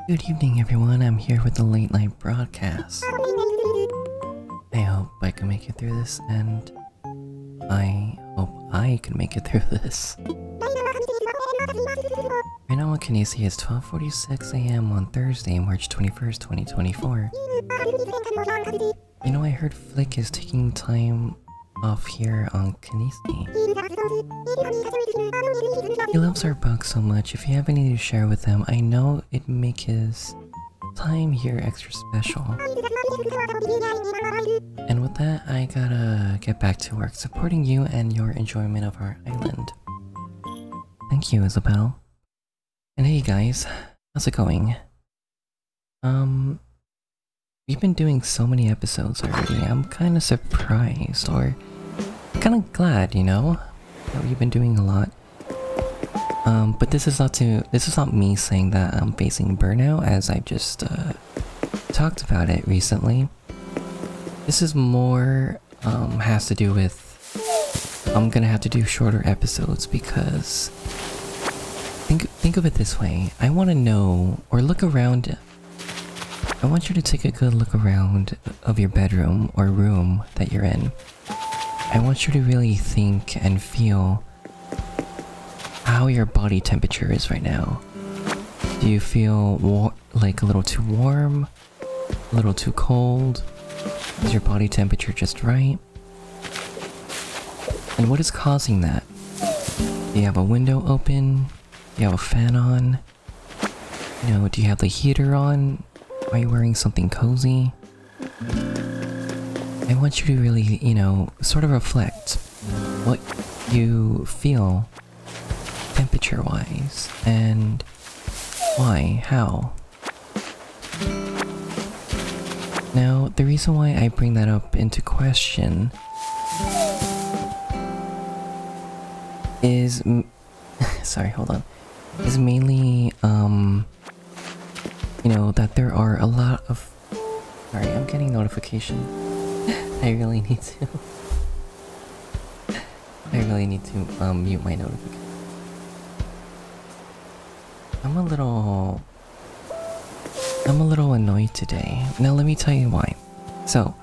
Good evening, everyone. I'm here with the late night broadcast. I hope I can make it through this, and I hope I can make it through this. Right now on Kinesi is 12:46 AM on Thursday, March 21st, 2024. You know, I heard Flick is taking time off here on Kinesi. He loves our bug so much. If you have anything to share with him, I know it'd make his time here extra special. And with that, I gotta get back to work supporting you and your enjoyment of our island. Thank you, Isabelle. And hey guys, how's it going? We've been doing so many episodes already. I'm kind of surprised, or kind of glad, you know, that we've been doing a lot. But this is not me saying that I'm facing burnout, as I just talked about it recently. This is more has to do with I'm gonna have to do shorter episodes because think of it this way. I want to know, or look around. I want you to take a good look around of your bedroom or room that you're in. I want you to really think and feel how your body temperature is right now. Do you feel like a little too warm? A little too cold? Is your body temperature just right? And what is causing that? Do you have a window open? Do you have a fan on? You know, do you have the heater on? Are you wearing something cozy? I want you to really, you know, sort of reflect what you feel temperature-wise and why, how. Now, the reason why I bring that up into question is sorry, hold on. Is mainly, you know, that there are a lot of... Sorry, I'm getting notification. I really need to... mute my notification. I'm a little annoyed today. Now let me tell you why. So,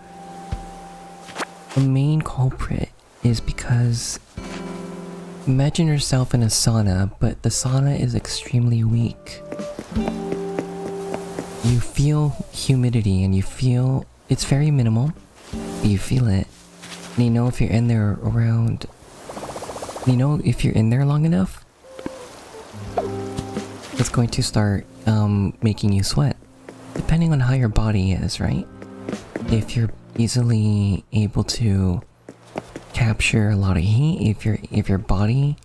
the main culprit is because... Imagine yourself in a sauna, but the sauna is extremely weak. You feel humidity and you feel it's very minimal, but you feel it. And you know if you're in there around, you know if you're in there long enough, it's going to start making you sweat. Depending on how your body is, right? If you're easily able to capture a lot of heat, if your body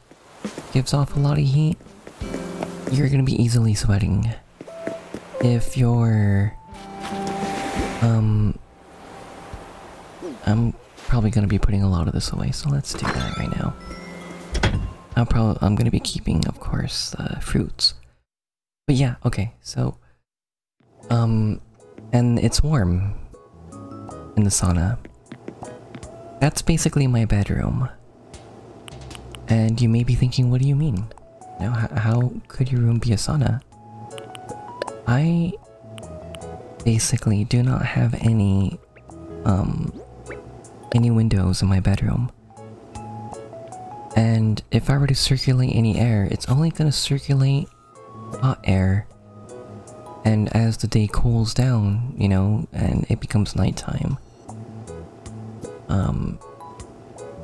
gives off a lot of heat, you're gonna be easily sweating. If you're I'm probably gonna be putting a lot of this away, so let's do that right now. I'm gonna be keeping, of course, fruits. But yeah, okay, so and it's warm in the sauna. That's basically my bedroom. And you may be thinking, what do you mean? You know, how could your room be a sauna? I basically do not have any windows in my bedroom. And if I were to circulate any air, it's only gonna circulate hot air. And as the day cools down, you know, and it becomes nighttime,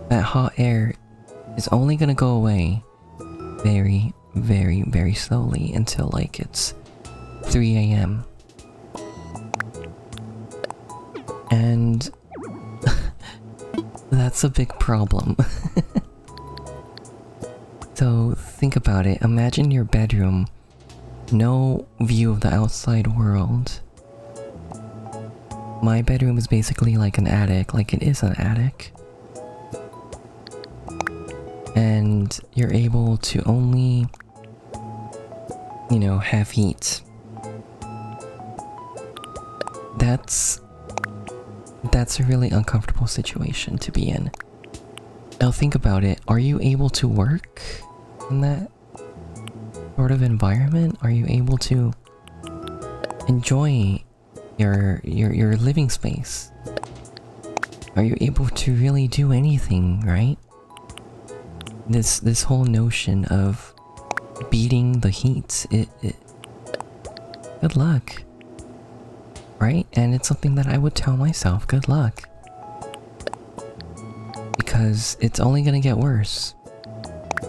that hot air is only gonna go away very, very, very slowly until like it's 3 AM. And that's a big problem. So think about it. Imagine your bedroom, no view of the outside world. My bedroom is basically like an attic, like it is an attic. And you're able to only, you know, have heat. That's a really uncomfortable situation to be in. Now think about it, are you able to work in that? sort of environment? Are you able to enjoy your living space? Are you able to really do anything, right? This whole notion of beating the heat, good luck. Right? And it's something that I would tell myself, good luck. Because it's only gonna get worse.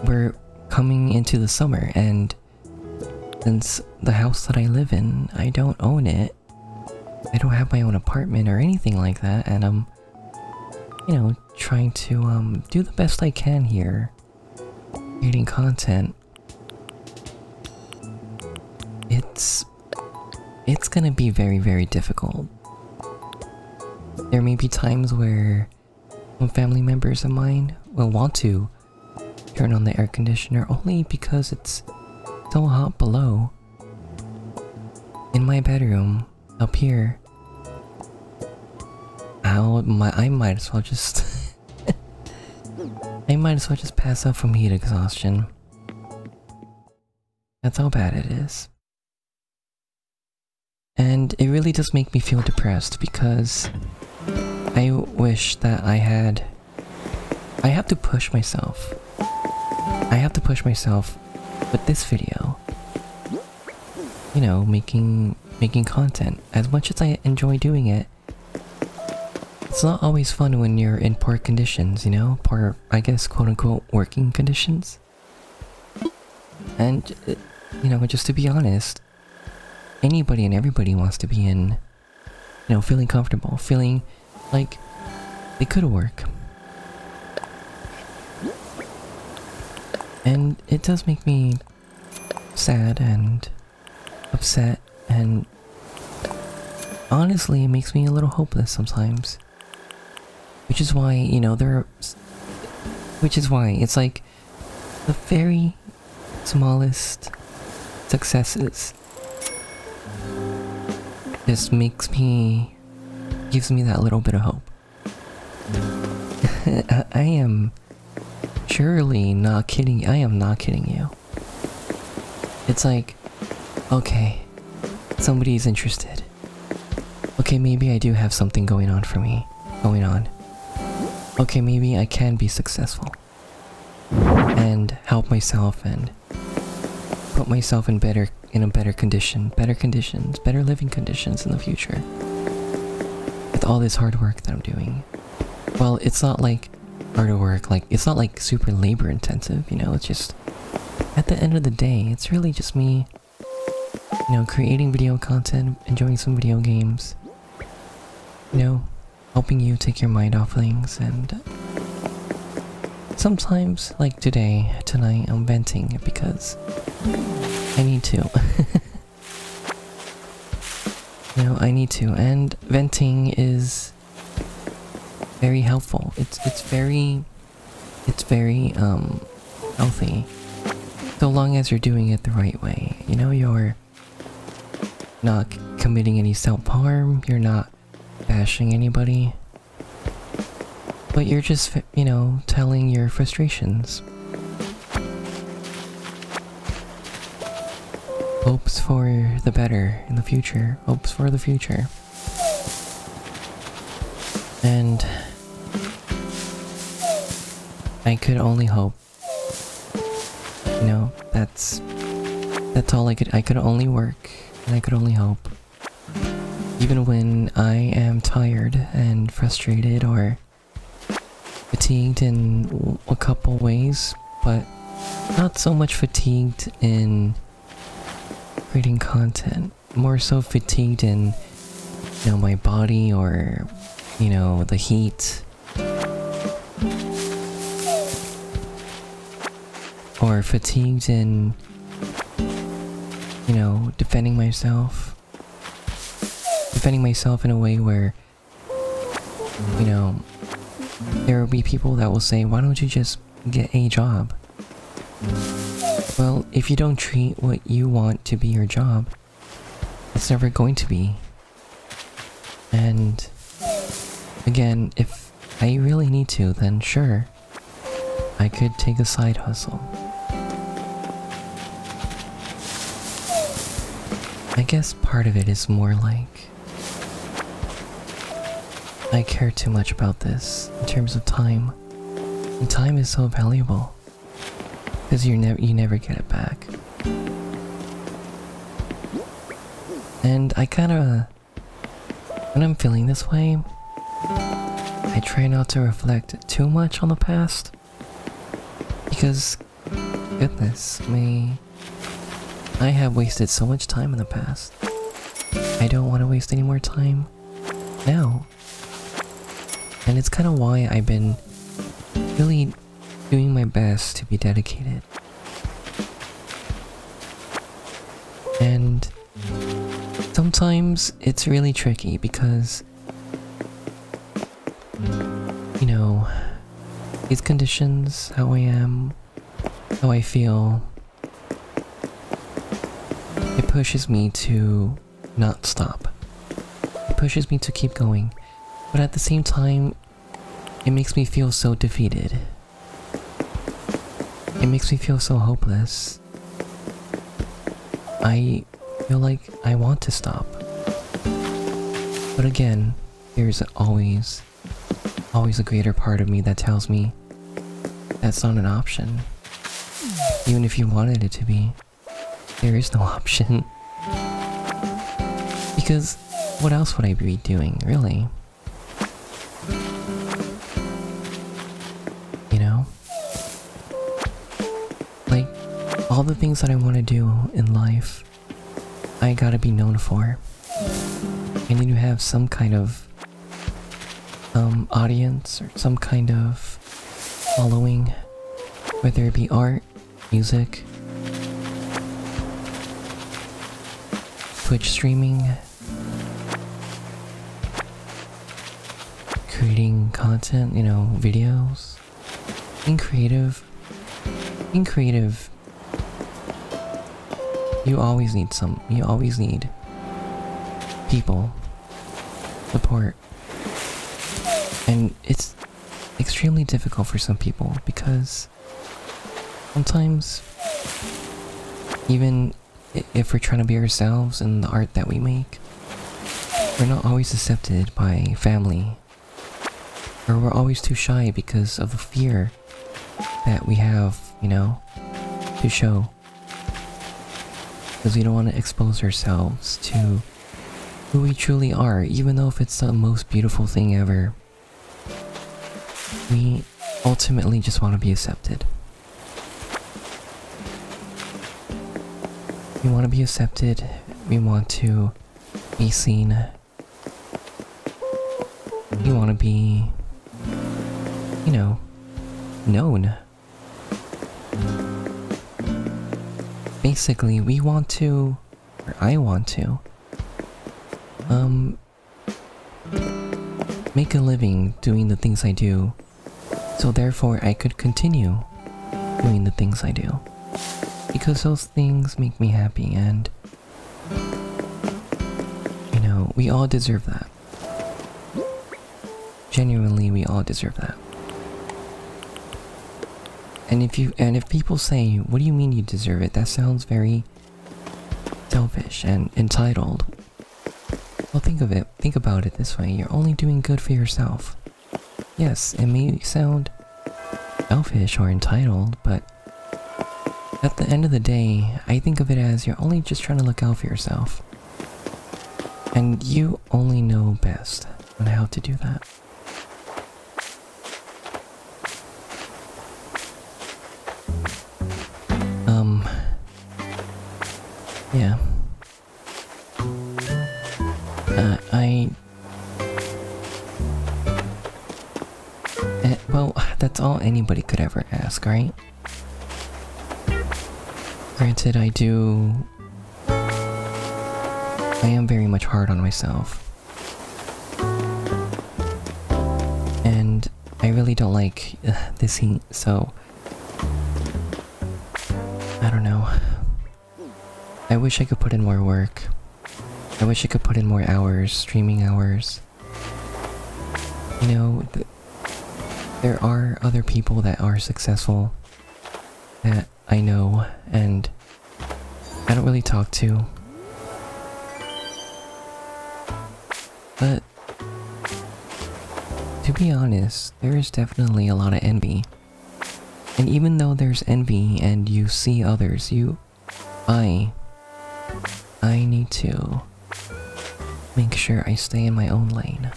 We're coming into the summer, and since the house that I live in, I don't own it. I don't have my own apartment or anything like that, and I'm, you know, trying to do the best I can here, creating content. It's gonna be very, very difficult. There may be times where some family members of mine will want to turn on the air conditioner only because it's so hot below. In my bedroom, up here, I might as well just I might as well just pass out from heat exhaustion. That's how bad it is. And it really does make me feel depressed because I wish that I have to push myself. I have to push myself with this video. You know, making content. As much as I enjoy doing it, it's not always fun when you're in poor conditions, you know? Poor, I guess, quote-unquote, working conditions. And, you know, just to be honest, anybody and everybody wants to be in, you know, feeling comfortable, feeling like they could work. And it does make me sad and upset, and honestly, it makes me a little hopeless sometimes. Which is why, you know, which is why it's like the very smallest successes just gives me that little bit of hope. I am surely not kidding. I am not kidding you. It's like, okay, somebody's interested. Okay, maybe I do have something going on for me. Okay, maybe I can be successful. And help myself and put myself in a better conditions, better living conditions in the future. With all this hard work that I'm doing. Well, it's not like hard work, like, it's not like super labor intensive, you know, it's just, at the end of the day, it's really just me, you know, creating video content, enjoying some video games, you know, helping you take your mind off things, and sometimes, like tonight, I'm venting because I need to. You know, I need to, and venting is very helpful. It's very healthy. So long as you're doing it the right way. You know, you're not committing any self-harm, you're not bashing anybody, but you're just, you know, telling your frustrations. Hopes for the better in the future. Hopes for the future. And I could only hope. You know, that's all I could only work, and I could only hope. Even when I am tired and frustrated or fatigued in a couple ways, but not so much fatigued in creating content, more so fatigued in, you know, my body, or, you know, the heat, or fatigued in, you know, defending myself in a way where, you know, there will be people that will say, why don't you just get a job? Well, if you don't treat what you want to be your job, it's never going to be. And again, if I really need to, then sure, I could take a side hustle. I guess part of it is more like I care too much about this in terms of time. And time is so valuable because you never get it back. And I kinda, when I'm feeling this way, I try not to reflect too much on the past because, goodness me, I have wasted so much time in the past. I don't want to waste any more time now. And it's kind of why I've been really doing my best to be dedicated. And sometimes it's really tricky because, you know, these conditions, how I am, how I feel, it pushes me to not stop. It pushes me to keep going. But at the same time, it makes me feel so defeated. It makes me feel so hopeless. I feel like I want to stop. But again, there's always a greater part of me that tells me that's not an option. Even if you wanted it to be, there is no option. Because what else would I be doing, really? You know? Like, all the things that I want to do in life, I gotta be known for. I need to have some kind of audience or some kind of following, whether it be art, music, Twitch streaming, creating content, you know, videos, being creative. Being creative, you always need people, support. And it's extremely difficult for some people because sometimes, even if we're trying to be ourselves in the art that we make, we're not always accepted by family. Or we're always too shy because of the fear that we have, you know, to show. Because we don't want to expose ourselves to who we truly are, even though if it's the most beautiful thing ever. We ultimately just want to be accepted. We want to be accepted, we want to be seen, we want to be, you know, known. Basically, we want to, or I want to, make a living doing the things I do, so therefore I could continue doing the things I do. Because those things make me happy and, you know, we all deserve that. Genuinely, we all deserve that. And if people say, what do you mean you deserve it? That sounds very selfish and entitled. Well, think about it this way. You're only doing good for yourself. Yes, it may sound selfish or entitled, but at the end of the day, I think of it as you're only just trying to look out for yourself. And you only know best on how to do that. Yeah. Well, that's all anybody could ever ask, right? Granted, I am very much hard on myself. And I really don't like this heat, so I don't know. I wish I could put in more work. I wish I could put in more hours, streaming hours. You know, there are other people that are successful that I know and I don't really talk to. But to be honest, there is definitely a lot of envy. And even though there's envy and you see others, I need to make sure I stay in my own lane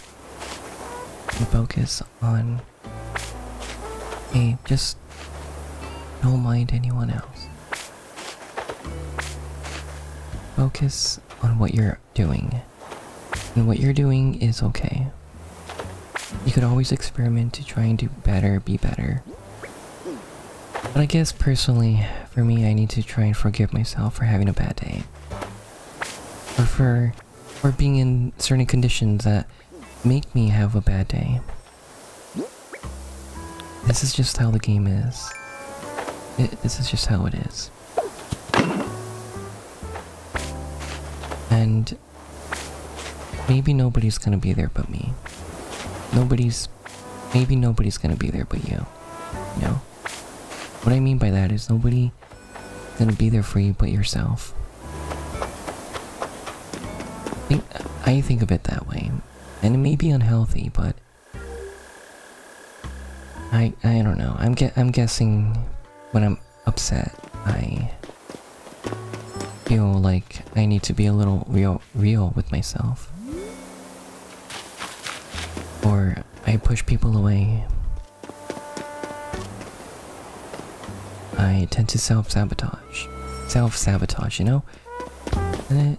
and focus on, hey, just don't mind anyone else. Focus on what you're doing, and what you're doing is okay. You could always experiment to try and do better, be better. But I guess personally, for me, I need to try and forgive myself for having a bad day. Or for being in certain conditions that make me have a bad day. This is just how the game is. This is just how it is. And maybe nobody's gonna be there but me. Maybe nobody's gonna be there but you. You know? What I mean by that is nobody gonna be there for you but yourself. I think of it that way. And it may be unhealthy, but I don't know. I'm guessing when I'm upset, I feel like I need to be a little real with myself. Or I push people away. I tend to self-sabotage. Self-sabotage, you know? And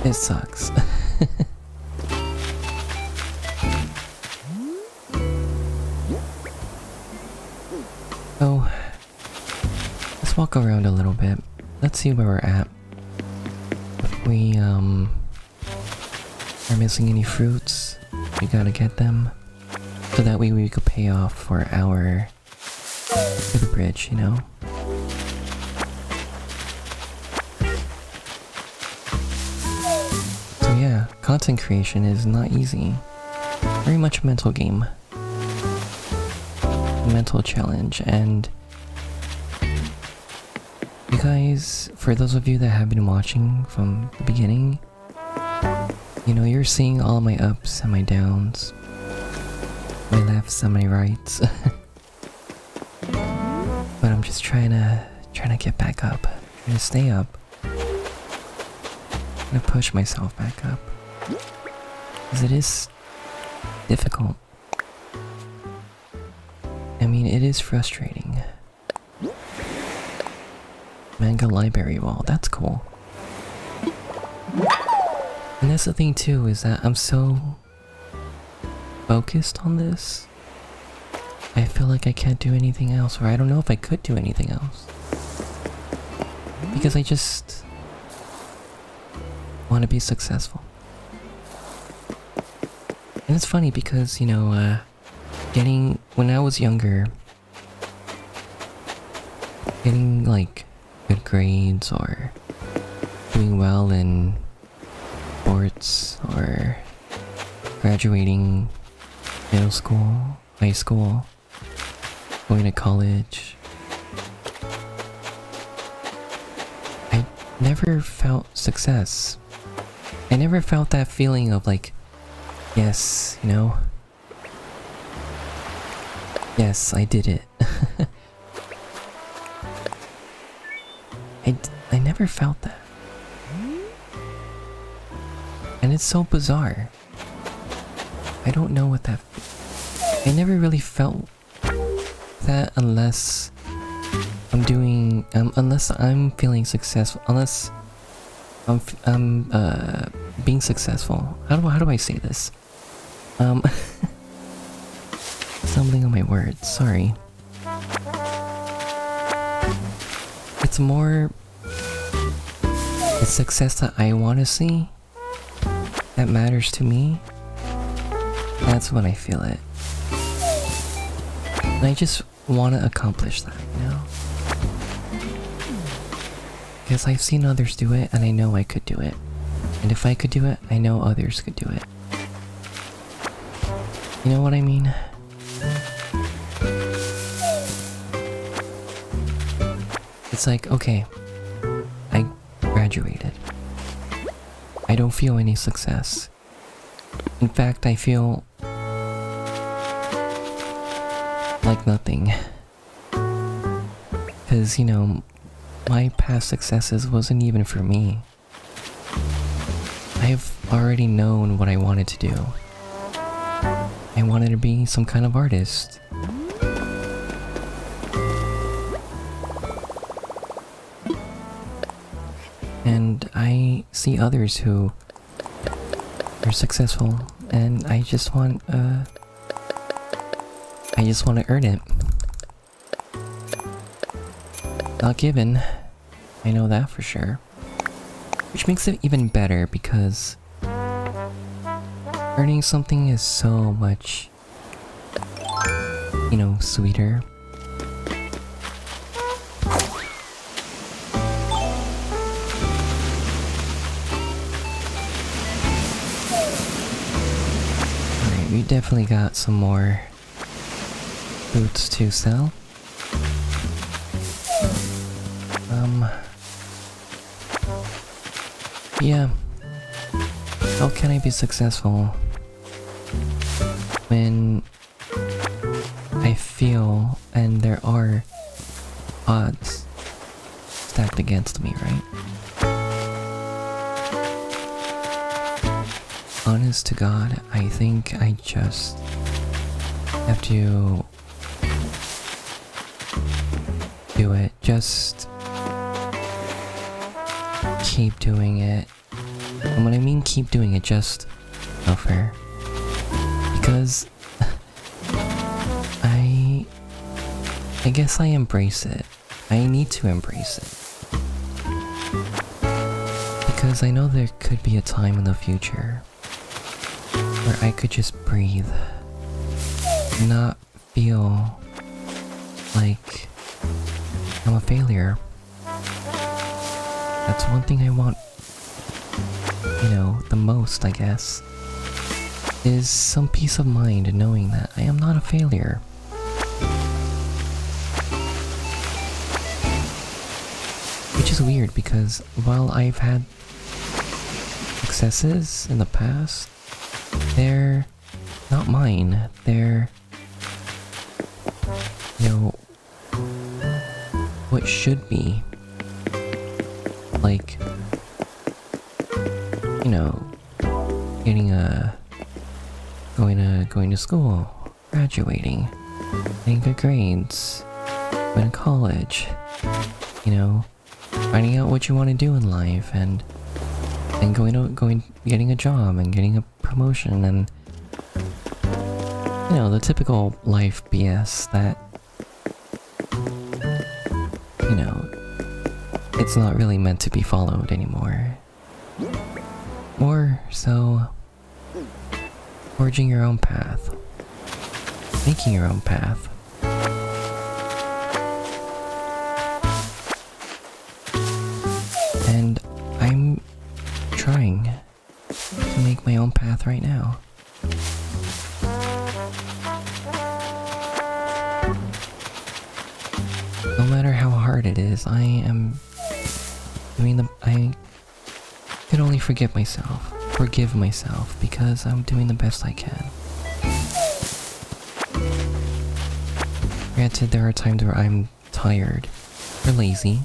it sucks. So, let's walk around a little bit. Let's see where we're at. If we, are missing any fruits, we gotta get them. So that way we could pay off for the bridge, you know? So yeah, content creation is not easy. Very much a mental game. Mental challenge, and you guys, for those of you that have been watching from the beginning, you know, you're seeing all my ups and my downs, my lefts and my rights. But I'm just trying to get back up, trying to stay up, trying to push myself back up, because it is difficult. I mean, it is frustrating. Manga library wall, that's cool. And that's the thing too, is that I'm so focused on this. I feel like I can't do anything else, or I don't know if I could do anything else. Because I just want to be successful. And it's funny because, you know, when I was younger, getting like good grades or doing well in sports or graduating middle school, high school, going to college, I never felt success. I never felt that feeling of like, yes, you know, yes, I did it. I never felt that. And it's so bizarre. I don't know what that... I never really felt that unless I'm doing... unless I'm feeling successful. Unless I'm being successful. How do I say this? Stumbling on my words, sorry. It's more the success that I want to see, that matters to me. That's when I feel it. And I just want to accomplish that, you know? Because I've seen others do it, and I know I could do it. And if I could do it, I know others could do it. You know what I mean? It's like, okay, I graduated. I don't feel any success. In fact, I feel like nothing. Because, you know, my past successes wasn't even for me. I've already known what I wanted to do. I wanted to be some kind of artist. And I see others who are successful, and I just want to earn it. Not given. I know that for sure. Which makes it even better because earning something is so much, you know, sweeter. Alright, we definitely got some more boots to sell. Yeah. How can I be successful when I feel and there are odds stacked against me, right? Honest to God, I think I just have to do it. Just keep doing it. And when I mean keep doing it, just not fair. Because I guess I embrace it. I need to embrace it. Because I know there could be a time in the future where I could just breathe. Not feel like I'm a failure. That's one thing I want, you know, the most, I guess, is some peace of mind knowing that I am not a failure. Which is weird because while I've had successes in the past, they're not mine. They're, you know, what should be. Like, you know, going to school, graduating, getting good grades, going to college, you know, finding out what you want to do in life, and getting a job and getting a promotion, and you know, the typical life BS that, you know, it's not really meant to be followed anymore. More so, forging your own path. Making your own path. And I'm trying to make my own path right now. No matter how hard it is, I am I can only forgive myself, because I'm doing the best I can. Granted, there are times where I'm tired or lazy,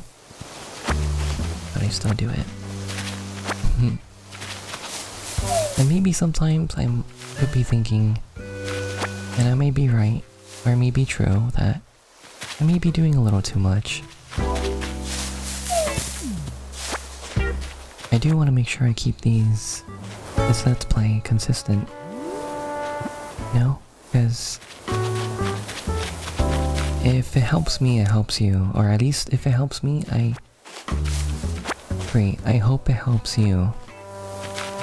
but I still do it. And maybe sometimes I could be thinking, and I may be right, or it may be true, that I may be doing a little too much. I do want to make sure I keep this Let's Play consistent. You know? Because if it helps me, it helps you. Or at least if it helps me, Great, I hope it helps you.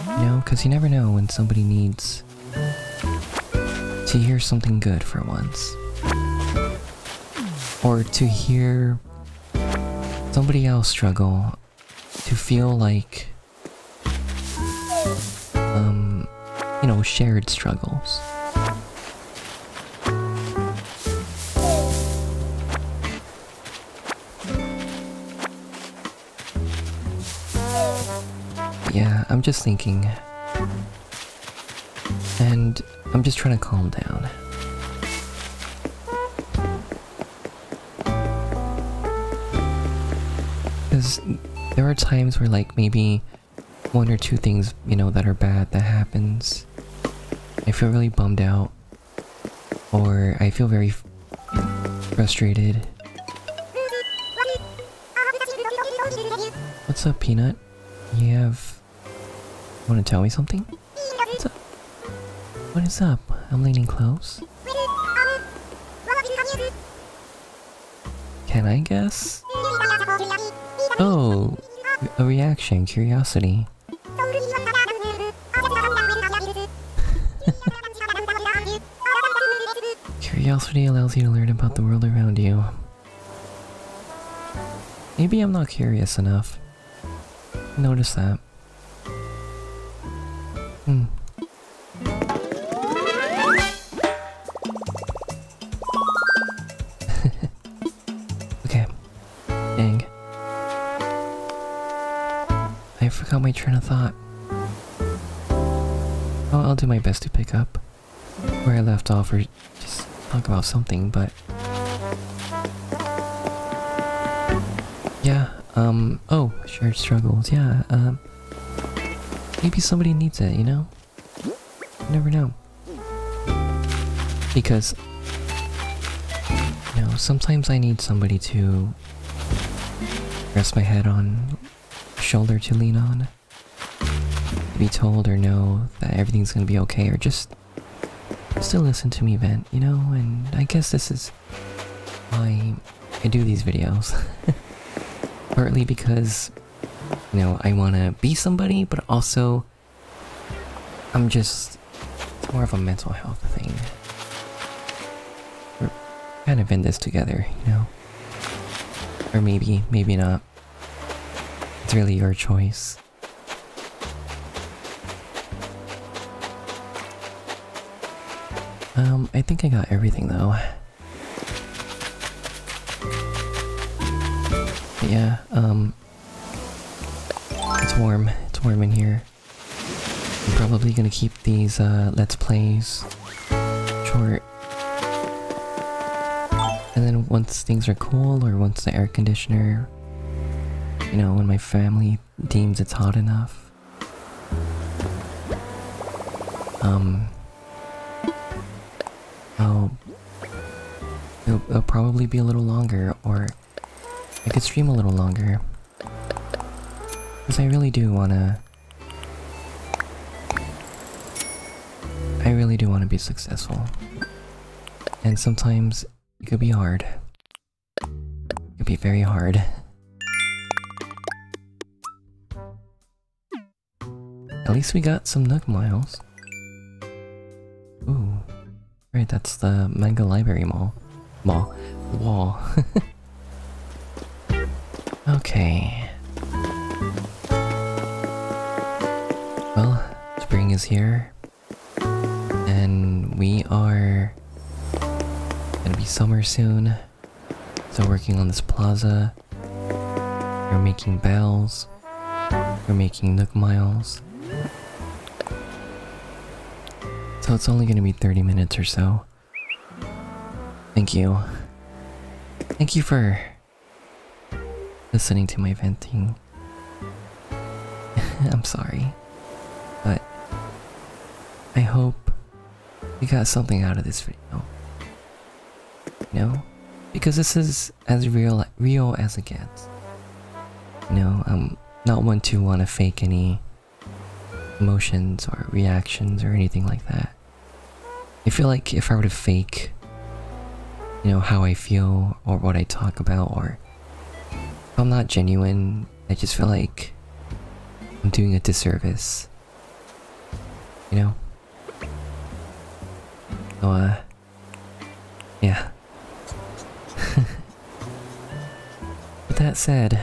You know? Because you never know when somebody needs to hear something good for once. Or to hear somebody else struggle, to feel like, you know, shared struggles. Yeah, I'm just thinking, And I'm just trying to calm down. Because there are times where like maybe one or two things, you know, that are bad that happens. I feel really bummed out. Or I feel very frustrated. What's up, Peanut? Want to tell me something? What's up? What is up? I'm leaning close. Can I guess? Oh, a reaction, curiosity. Curiosity allows you to learn about the world around you. Maybe I'm not curious enough. Notice that. Okay. Dang. I forgot my train of thought. Oh, I'll do my best to pick up where I left off or just talk about something, but... Yeah, oh, shared struggles, yeah, maybe somebody needs it, you know? You never know. Because, you know, sometimes I need somebody to rest my head on, shoulder to lean on, to be told or know that everything's gonna be okay, or just to listen to me vent, you know? And I guess this is why I do these videos. Partly because, you know, I want to be somebody, but also it's more of a mental health thing. We're kind of in this together, you know? Or maybe not. It's really your choice. I think I got everything though. But yeah, it's warm. It's warm in here. I'm probably gonna keep these Let's Plays short. And then once things are cool, or once the air conditioner, you know, when my family deems it's hot enough, it'll probably be a little longer, or I could stream a little longer. Because I really do wanna be successful. And sometimes it could be hard. It could be very hard. At least we got some Nook Miles. Ooh. Right, that's the Manga Library Wall. Okay. Well, spring is here. And we are gonna be summer soon. So working on this plaza. We're making bells. We're making Nook Miles. So it's only gonna be 30 minutes or so. Thank you. Thank you for listening to my venting. I'm sorry. But I hope you got something out of this video. You know? Because this is as real as it gets. You know, I'm not one to want to fake any emotions or reactions or anything like that. I feel like if I were to fake, you know, how I feel or what I talk about, or if I'm not genuine, I just feel like I'm doing a disservice. You know? So, yeah. With that said,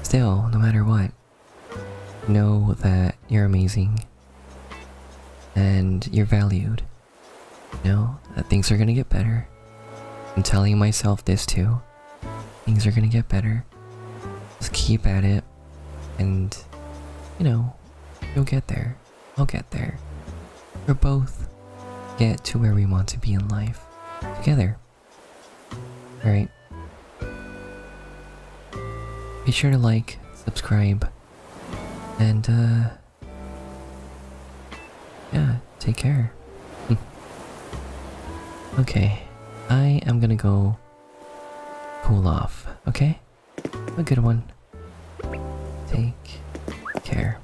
still, no matter what, know that you're amazing. And you're valued. You know, that things are gonna get better. I'm telling myself this too. Things are gonna get better. Just keep at it. And, you know, you'll get there. I'll get there. we're both get to where we want to be in life together. Alright. Be sure to like, subscribe, and yeah, take care. Okay, I am gonna go cool off, okay? Have a good one. Take care.